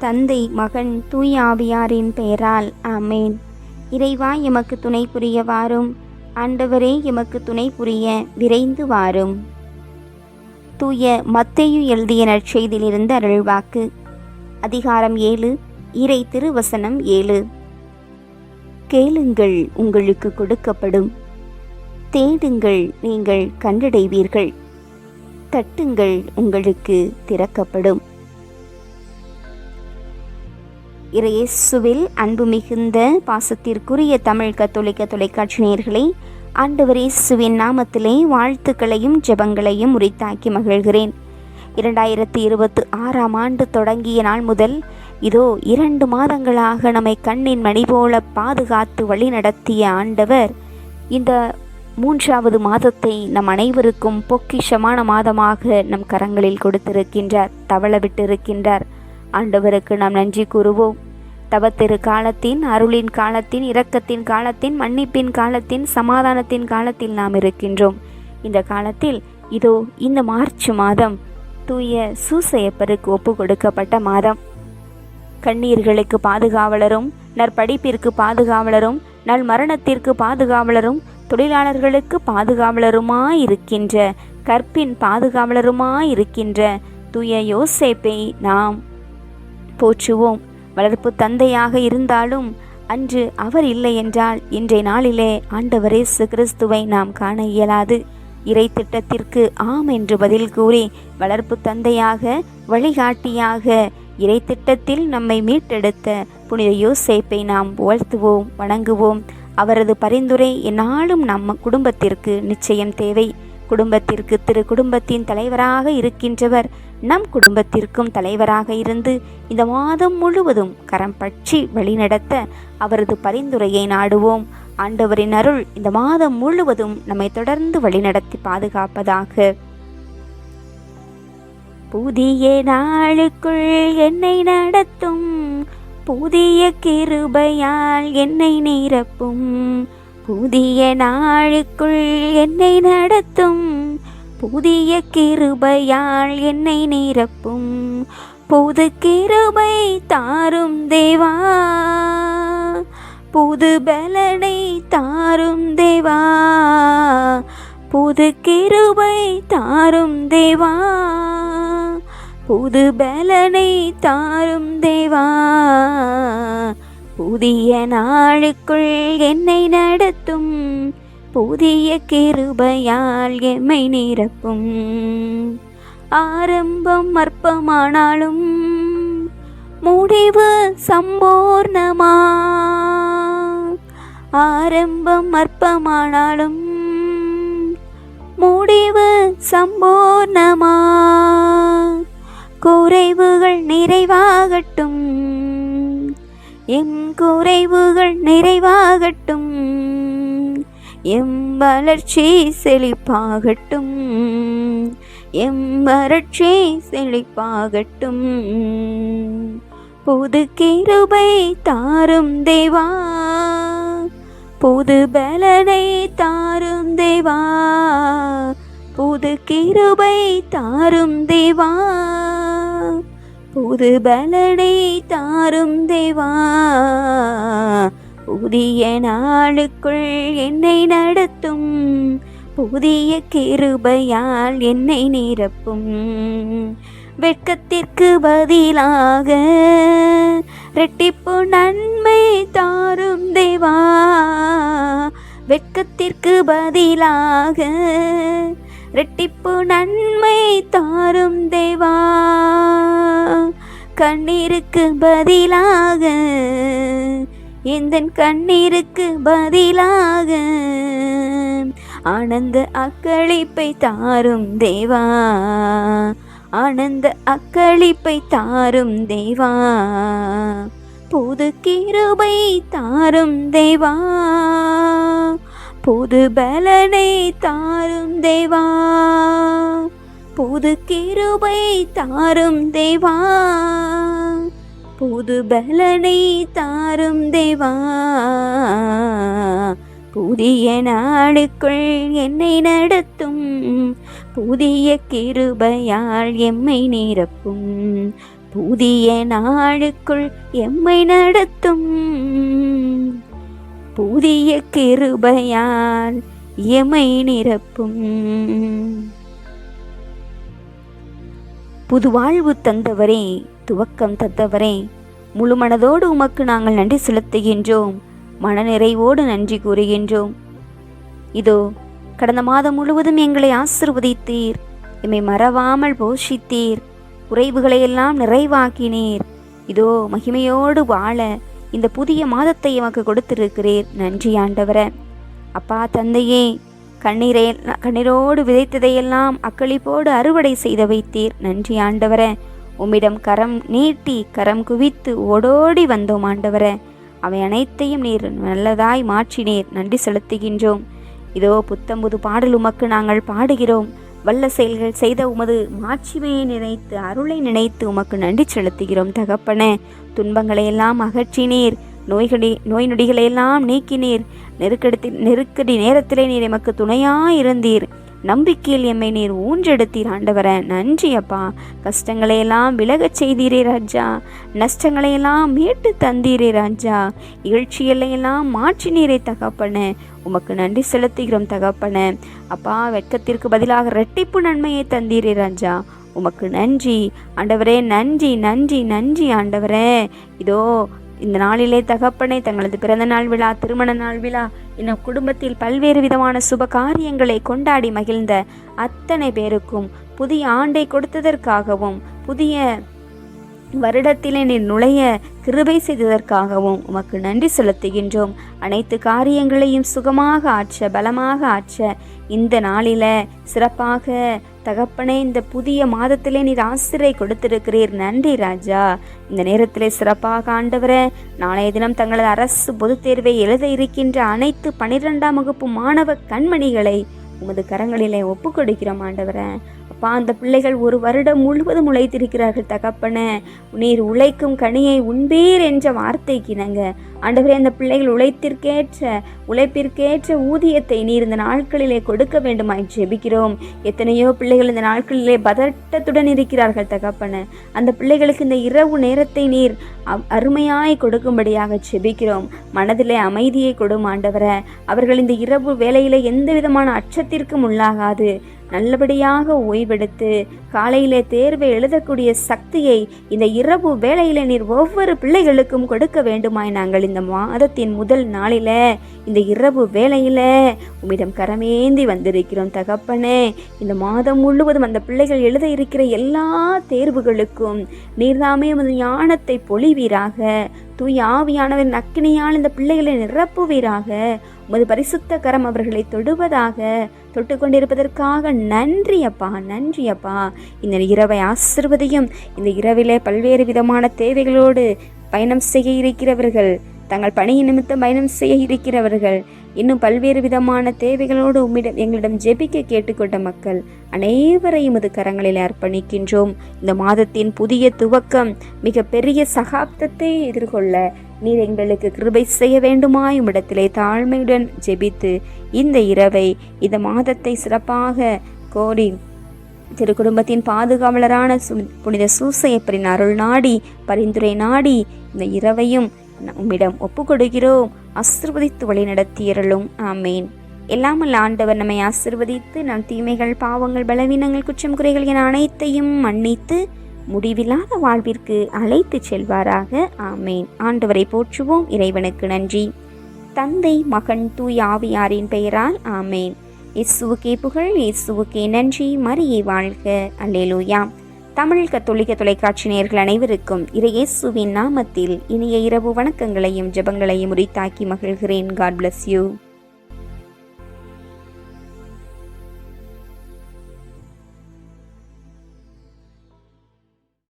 தந்தை, மகன், தூய ஆவியாரின் பெயரால் ஆமேன். இறைவா, எமக்கு துணை புரிய வாரும். ஆண்டவரே, எமக்கு துணை புரிய விரைந்து வாரும். தூய மத்தேயு எழுதிய நற்செய்தியிலிருந்து அருள்வாக்கு. அதிகாரம் 7, இறை திருவசனம் 7. கேளுங்கள், உங்களுக்கு கொடுக்கப்படும். தேடுங்கள், நீங்கள் கண்டடைவீர்கள். தட்டுங்கள், உங்களுக்கு திறக்கப்படும். இயேசுவில் அன்பு மிகுந்த பாசத்திற்குரிய தமிழ் கத்தோலிக்க தொலைக்காட்சி நேயர்களே, ஆண்டவர் இயேசுவின் நாமத்திலே வாழ்த்துக்களையும் ஜெபங்களையும் உரித்தாக்கி மகிழ்கிறேன். 2026ஆம் ஆண்டு தொடங்கிய நாள் முதல் இதோ 2 மாதங்களாக நம்மை கண்ணின் மணி போல பாதுகாத்து வழி நடத்திய ஆண்டவர் இந்த 3வது மாதத்தை நம் அனைவருக்கும் பொக்கிஷமான மாதமாக நம் கரங்களில் கொடுத்திருக்கின்றார், தவள விட்டிருக்கின்றார். ஆண்டவருக்கு நாம் நன்றி கூறுவோம். தவத்திரு காலத்தின், அருளின் காலத்தின், இரக்கத்தின் காலத்தின், மன்னிப்பின் காலத்தின், சமாதானத்தின் காலத்தில் நாம் இருக்கின்றோம். இந்த காலத்தில் இதோ இந்த மார்ச் மாதம் தூய சூசையப்பருக்கு ஒப்பு கொடுக்கப்பட்ட மாதம். கண்ணீர்களுக்கு பாதுகாவலரும், நற்படிப்பிற்கு பாதுகாவலரும், நல் மரணத்திற்கு பாதுகாவலரும், தொழிலாளர்களுக்கு பாதுகாவலருமாயிருக்கின்ற, கற்பின் பாதுகாவலருமாயிருக்கின்ற தூய யோசேப்பை நாம் போற்றுவோம். வளர்ப்பு தந்தையாக இருந்தாலும் அன்று அவர் இல்லை என்றால் இன்றைய நாளிலே ஆண்டவர் இயேசு கிறிஸ்துவை நாம் காண இயலாது. இறை திட்டத்திற்கு ஆம் என்று பதில் கூறி வளர்ப்பு தந்தையாக, வழிகாட்டியாக, இறை திட்டத்தில் நம்மை மீட்டெடுத்த புனித யோசேப்பை நாம் வாழ்த்துவோம், வணங்குவோம். அவரது பரிந்துரை எந்நாளும் நம்ம குடும்பத்திற்கு நிச்சயம் தேவை. குடும்பத்திற்கு திரு குடும்பத்தின் தலைவராக இருக்கின்றவர் நம் குடும்பத்திற்கும் தலைவராக இருந்து இந்த மாதம் முழுவதும் கரம் பற்றி வழிநடத்த அவரது பரிந்துரையை நாடுவோம். ஆண்டவரின் அருள் இந்த மாதம் முழுவதும் நம்மை தொடர்ந்து வழிநடத்தி பாதுகாப்பதாக. புதிய நாளுக்குள் என்னை நடத்தும், புதிய கிருபையால் என்னை நிரப்பும். புதிய நாளுக்குள் என்னை நடத்தும், புதிய கிருபையால் என்னை நிரப்பும். புது கிருபை தாரும் தேவா, புது பலனை தாரும் தேவா. புது கிருபை தாரும் தேவா, புது பலனை தாரும் தேவா. புதிய நாளுக்குள் என்னை நடத்தும், புதிய கிருபையால் எம்மை நிரப்பும். ஆரம்பம் அற்பமானாலும் முடிவு சம்பூர்ணமா. ஆரம்பம் அற்பமானாலும் முடிவு சம்பூர்ணமா. குறைவுகள் நிறைவாகட்டும், எம் குறைவுகள் நிறைவாகட்டும். எம் வளர்ச்சி செழிப்பாகட்டும், எம் வறட்சி செழிப்பாகட்டும். புது கிருபை தாரும் தேவா, புது பலனை தாரும் தேவா. புது கிருபை தாரும் தேவா, புது பலனை தாரும் தேவா. புதிய நாளுக்குள் என்னை நடத்தும், புதிய கிருபையால் என்னை நிரப்பும். வெட்கத்திற்கு பதிலாக இரட்டிப்பு நன்மை தாரும் தேவா. வெட்கத்திற்கு பதிலாக இரட்டிப்பு நன்மை தாரும் தேவா. கண்ணீருக்கு பதிலாக, எந்தன் கண்ணீருக்கு பதிலாக ஆனந்த அக்களிப்பை தாரும் தேவா. ஆனந்த அக்களிப்பை தாரும் தேவா. புது கிருபை தாரும் தேவா, புது பலனை தாரும் தேவா. புது கிருபை தாரும் தேவா, புது பலனை தாரும் தேவா. புதிய நாளுக்குள் என்னை நடத்தும், புதிய கிருபையால் எம்மை நிரப்பும். புதிய நாளுக்குள் எம்மை நடத்தும் புதிய கிருபையால் எமை நிரப்பும். புதுவாழ்வு தந்தவரே, துவக்கம் தந்தவரே, முழு மனதோடு உமக்கு நாங்கள் நன்றி செலுத்துகின்றோம். மனநிறைவோடு நன்றி கூறுகின்றோம். இதோ கடந்த மாதம் முழுவதும் எங்களை ஆசீர்வதித்தீர், எம்மை மறவாமல் போஷித்தீர், குறைவுகளை எல்லாம் நிறைவாக்கினீர். இதோ மகிமையோடு வாழ இந்த புதிய மாதத்தை எமக்கு கொடுத்திருக்கிறீர். நன்றி ஆண்டவரே. அப்பா தந்தையே, கண்ணீரோடு விதைத்ததையெல்லாம் அக்களிப்போடு அறுவடை செய்து வைத்தீர். நன்றி ஆண்டவரே. உம்மிடம் கரம் நீட்டி கரம் குவித்து ஓடோடி வந்தோம் ஆண்டவரே. அவை அனைத்தையும் நீர் நல்லதாய் மாற்றினீர். நன்றி செலுத்துகின்றோம். இதோ புத்தம்புது பாடல் உமக்கு நாங்கள் பாடுகிறோம். வல்ல செயல்கள் செய்த உமது மாட்சிமையை நினைத்து அருளை நினைத்து உமக்கு நன்றி செலுத்துகிறோம் தகப்பனே. துன்பங்களை எல்லாம் அகற்றினீர், நோய் நொடிகளையெல்லாம் நீக்கினீர். நெருக்கடி நேரத்திலே நீர் எமக்கு துணையாயிருந்தீர். நம்பிக்கையில் எம்மை நீர் ஊன்றெடுத்தீர் ஆண்டவரே. நன்றி அப்பா. கஷ்டங்களையெல்லாம் விலகச் செய்தீரே ராஜா, நஷ்டங்களையெல்லாம் மீட்டு தந்தீரே ராஜா, இகழ்ச்சியெல்லாம் மாற்றினீரே தகப்பனே. உமக்கு நன்றி செலுத்துகிறோம் தகப்பனே. அப்பா, வெட்கத்திற்கு பதிலாக இரட்டிப்பு நன்மையை தந்தீரே ராஜா, உமக்கு நன்றி ஆண்டவரே. நன்றி நன்றி நன்றி ஆண்டவரே. இதோ இந்த நாளிலே தகப்பனே, தங்களது பிறந்த நாள் விழா, திருமண நாள் விழா, இன்னும் குடும்பத்தில் பல்வேறு விதமான சுப காரியங்களை கொண்டாடி மகிழ்ந்த அத்தனை பேருக்கும் புதிய ஆண்டை கொடுத்ததற்காகவும் புதிய வருடத்திலே நீர் நுழைய கிருபை செய்ததற்காகவும் உமக்கு நன்றி செலுத்துகின்றோம். அனைத்து காரியங்களையும் சுகமாக ஆற்ற, பலமாக ஆற்ற இந்த நாளில சிறப்பாக தகப்பனே, இந்த புதிய மாதத்திலே நீர் ஆசிரியை கொடுத்திருக்கிறீர். நன்றி ராஜா. இந்த நேரத்திலே சிறப்பாக ஆண்டவரே, நாளைய தினம் தங்களது அரசு பொதுத் தேர்வை எழுத இருக்கின்ற அனைத்து 12ஆம் வகுப்பு மாணவ கண்மணிகளை உமது கரங்களிலே ஒப்பு கொடுக்கிறோம் ஆண்டவரே. அப்பா, அந்த பிள்ளைகள் ஒரு வருடம் முழுவதும் உழைத்திருக்கிறார்கள் தகப்பனே. நீர் உழைக்கும் கனியை உண்பீர் என்ற வார்த்தைக்கு இணங்க ஆண்டவரே, அந்த பிள்ளைகள் உழைப்பிற்கேற்ற ஊதியத்தை நீர் இந்த நாட்களிலே கொடுக்க வேண்டுமாய் ஜெபிக்கிறோம். எத்தனையோ பிள்ளைகள் இந்த நாட்களிலே பதட்டத்துடன் இருக்கிறார்கள் தகப்பனே. அந்த பிள்ளைகளுக்கு இந்த இரவு நேரத்தை நீர் அருமையாய் கொடுக்கும்படியாக ஜெபிக்கிறோம். மனதிலே அமைதியை கொடும் ஆண்டவரே. அவர்கள் இந்த இரவு வேளையிலே எந்த விதமான அச்சத்திற்கும் உள்ளாகாது நல்லபடியாக ஓய்வெடுத்து காலையிலே தேர்வை எழுதக்கூடிய சக்தியை இந்த இரவு வேளையிலே நீர் ஒவ்வொரு பிள்ளைகளுக்கும் கொடுக்க வேண்டுமாய் நாங்கள் இந்த மாதத்தின் முதல் நாளில இந்த இரவு வேளையில உம்மிடம் கரமேந்தி வந்திருக்கிறோம் தகப்பனே. இந்த மாதம் முழுவதும் அந்த பிள்ளைகள் எழுத இருக்கிற எல்லா தேர்வுகளுக்கும் நீர்தாமே உமது ஞானத்தை பொழிவீராக. தூய ஆவியானவரின் அக்கினியால் இந்த பிள்ளைகளை நிரப்புவீராக. உமது பரிசுத்த கரம் அவர்களை தொட்டு கொண்டிருப்பதற்காக நன்றி அப்பா, நன்றி அப்பா. இந்த இரவை ஆசிர்வதியும். இந்த இரவிலே பல்வேறு விதமான தேவைகளோடு பயணம் செய்ய இருக்கிறவர்கள், தங்கள் பணியின் நிமித்தம் பயணம் செய்ய இருக்கிறவர்கள், இன்னும் பல்வேறு விதமான தேவைகளோடு எங்களிடம் ஜெபிக்க கேட்டுக்கொண்ட மக்கள் அனைவரையும் இது கரங்களில் அர்ப்பணிக்கின்றோம். இந்த மாதத்தின் புதிய துவக்கம் மிக பெரிய சகாப்தத்தை எதிர்கொள்ள நீர் எங்களுக்கு கிருபை செய்ய வேண்டுமாய் உம்மிடத்திலே தாழ்மையுடன் ஜெபித்து இந்த இரவை, இந்த மாதத்தை சிறப்பாக கோரி திரு குடும்பத்தின் பாதுகாவலரான புனித சூசையப்பரின் அருள் நாடி, பரிந்துரை நாடி இந்த இரவையும் உம்மிடம் ஒப்பு கொடுக்கிறோம். ஆசீர்வதித்து வழி நடத்தியருளும். ஆமேன். எல்லாமல் ஆண்டவர் நம்மை ஆசீர்வதித்து நம் தீமைகள், பாவங்கள், பலவீனங்கள், குற்றம் குறைகள் என அனைத்தையும் மன்னித்து முடிவில்லாத வாழ்விற்கு அழைத்து செல்வாராக. ஆமேன். ஆண்டவரை போற்றுவோம். இறைவனுக்கு நன்றி. தந்தை, மகன், தூய ஆவியாரின் பெயரால் ஆமேன். இயேசுவுக்கே புகழ், இயேசுவுக்கே நன்றி. மரியே வாழ்க. அல்லேலூயா. தமிழ் கத்தோலிக்க தொலைக்காட்சி நேயர்கள் அனைவருக்கும் இயேசுவின் நாமத்தில் இனிய இரவு வணக்கங்களையும் ஜெபங்களையும் உரித்தாக்கி மகிழ்கிறேன். God bless you.